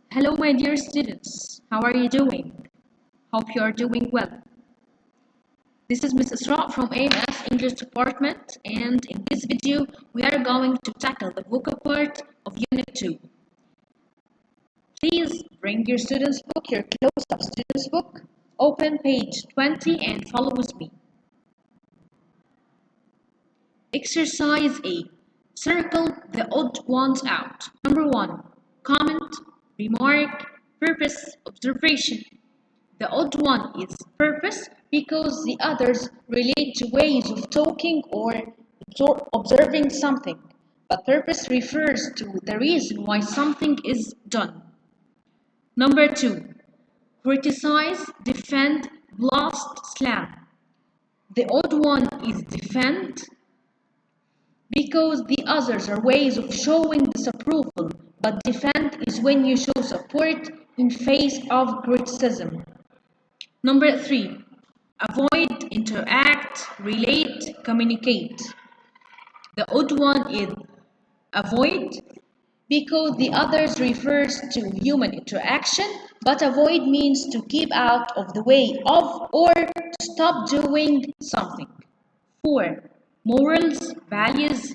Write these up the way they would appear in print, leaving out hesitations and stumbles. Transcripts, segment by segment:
Hello, my dear students. How are you doing? Hope you are doing well. This is Ms. Isra from AMS English Department, and in this video, we are going to tackle the vocab part of Unit 2. Please bring your student's book, your close-up student's book, open page 20 and follow with me. Exercise A. Circle the odd ones out. Number 1. Comment, remark, purpose, observation. The odd one is purpose because the others relate to ways of talking or observing something, but purpose refers to the reason why something is done. Number 2. Criticize, defend, blast, slam. The odd one is defend because the others are ways of showing disapproval, but defend is when you show support in face of criticism. Number 3. Avoid, interact, relate, communicate. The odd one is avoid because the others refers to human interaction, but avoid means to keep out of the way of or to stop doing something. 4. Morals, values,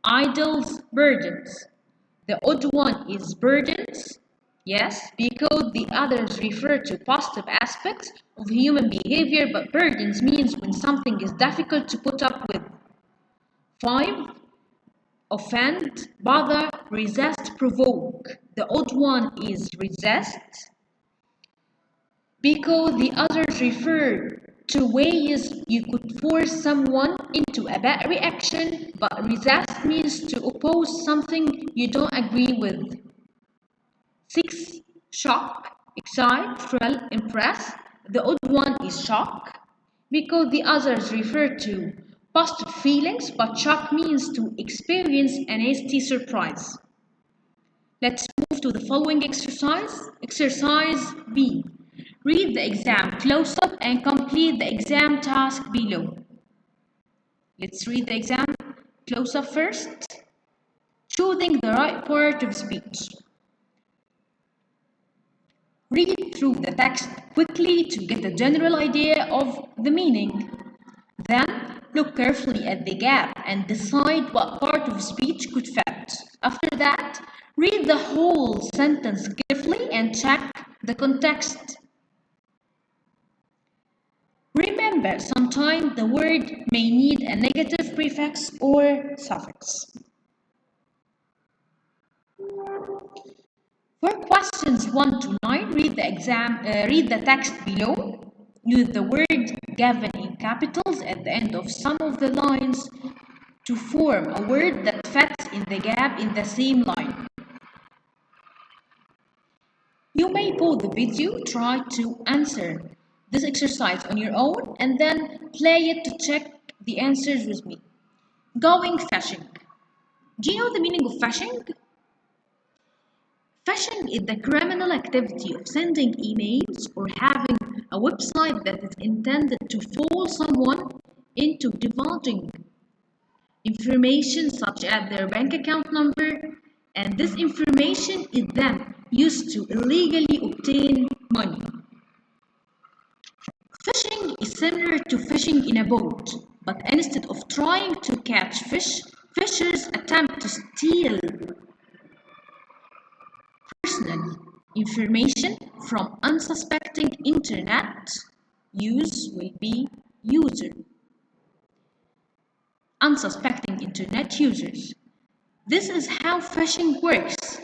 idols, burdens. The odd one is burdens. Yes, because the others refer to positive aspects of human behavior, but burdens means when something is difficult to put up with. 5. Offend, bother, resist, provoke. The odd one is resist because the others refer to ways you could force someone into a bad reaction, but resist means to oppose something you don't agree with. 6. Shock, excite, thrill, impress. The odd one is shock because the others refer to positive feelings, but shock means to experience a nasty surprise. Let's move to the following exercise. Exercise B. Read the exam close-up and complete the exam task below. Let's read the exam close-up first. Choosing the right part of speech. Read through the text quickly to get a general idea of the meaning. Then, look carefully at the gap and decide what part of speech could fit. After that, read the whole sentence carefully and check the context. Remember, sometimes the word may need a negative prefix or suffix. For questions 1 to 9, read the text below. Use the word given in capitals at the end of some of the lines to form a word that fits in the gap in the same line. You may pause the video, try to answer this exercise on your own, and then play it to check the answers with me. Going fishing. Do you know the meaning of fishing? Phishing is the criminal activity of sending emails or having a website that is intended to fool someone into divulging information such as their bank account number, and this information is then used to illegally obtain money. Fishing is similar to fishing in a boat, but instead of trying to catch fish, fishers attempt to steal personal information from unsuspecting internet use will be user. Unsuspecting internet users. This is how phishing works.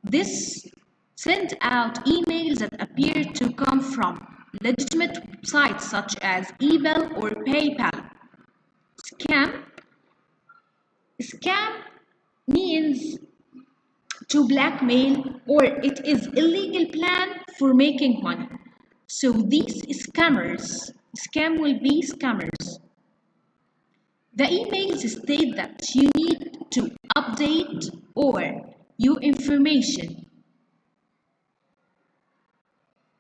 This sends out emails that appear to come from legitimate websites such as eBay or PayPal. Scam means to blackmail, or it is illegal plan for making money. So these scam will be scammers. The emails state that you need to update or your information.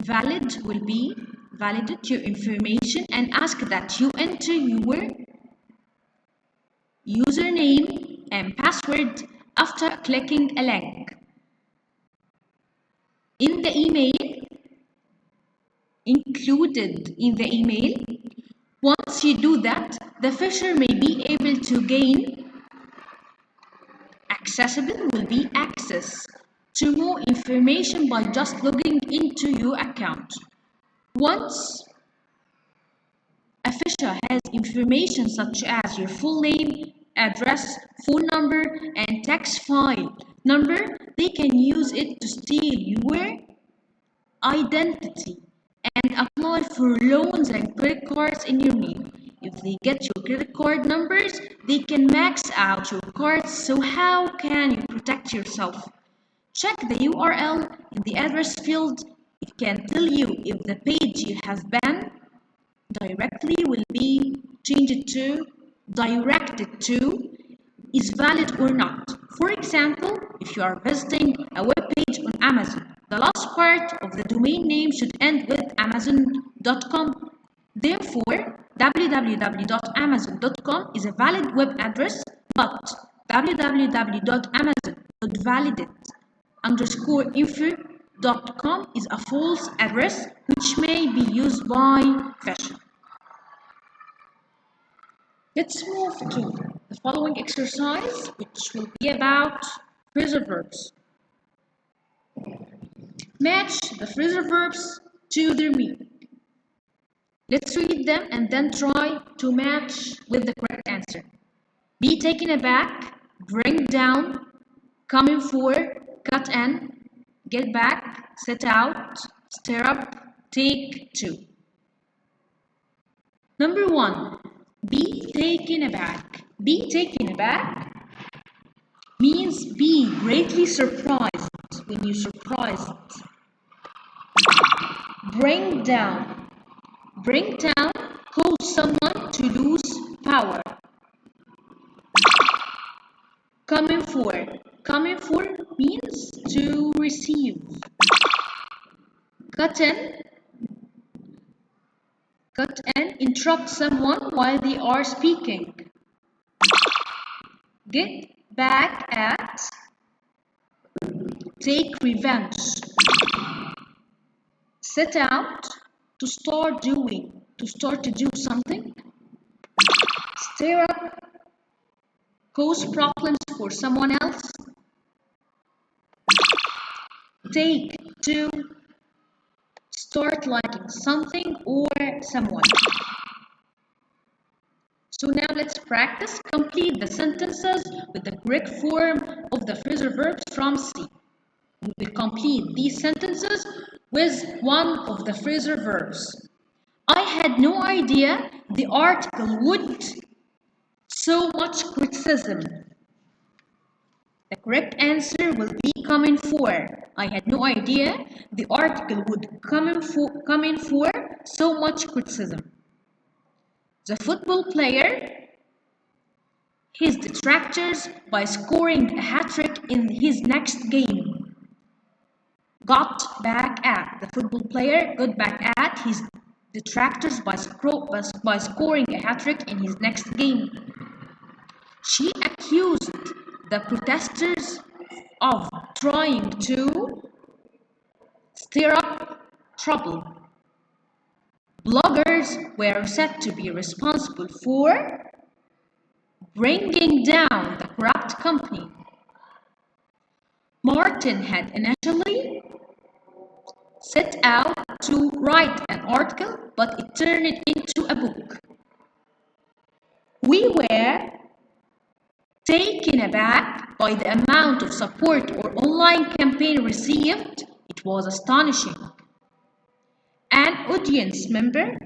Valid will be validate your information and ask that you enter your username and password after clicking a link. in the email, included in the email. Once you do that, the fisher may be able to gain accessible will be access to more information by just logging into your account. Once a fisher has information such as your full name, address, phone number, and tax file number, they can use it to steal your identity and apply for loans and credit cards in your name. If they get your credit card numbers, they can max out your cards. So how can you protect yourself? Check the URL in the address field. It can tell you if the page you have banned directly will be changed to directed to is valid or not. For example, if you are visiting a web page on Amazon, the last part of the domain name should end with amazon.com. Therefore, www.amazon.com is a valid web address, but www.amazon.validate_info.com is a false address which may be used by phishing. Let's move to the following exercise, which will be about phrasal verbs. Match the phrasal verbs to their meaning. Let's read them and then try to match with the correct answer. Be taken aback, bring down, coming for, cut in, get back, set out, stir up, take to. Number 1. Be taken aback. Be taken aback means be greatly surprised when you're surprised. Bring down. Bring down cause someone to lose power. Coming for. Coming for means to receive. Cut in. Cut in, interrupt someone while they are speaking. Get back at, take revenge. Set out, to start doing, to start to do something. Stir up, cause problems for someone else. Take to, start liking something or someone. So now let's practice. Complete the sentences with the correct form of the phrasal verbs from C. We will complete these sentences with one of the phrasal verbs. I had no idea the article would so much criticism. The correct answer will be coming for. I had no idea the article would come in for so much criticism. The football player, his detractors by scoring a hat-trick in his next game. Got back at. The football player got back at his detractors by scoring a hat-trick in his next game. She accused the protesters of trying to stir up trouble. Bloggers were said to be responsible for bringing down the corrupt company. Martin had initially set out to write an article, but it turned into a book. We were taken aback by the amount of support our online campaign received. It was astonishing. An audience member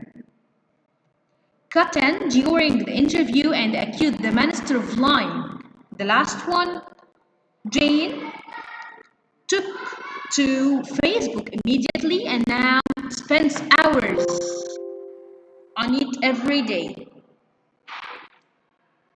cut in during the interview and accused the minister of lying. The last one, Jane took to Facebook immediately and now spends hours on it every day.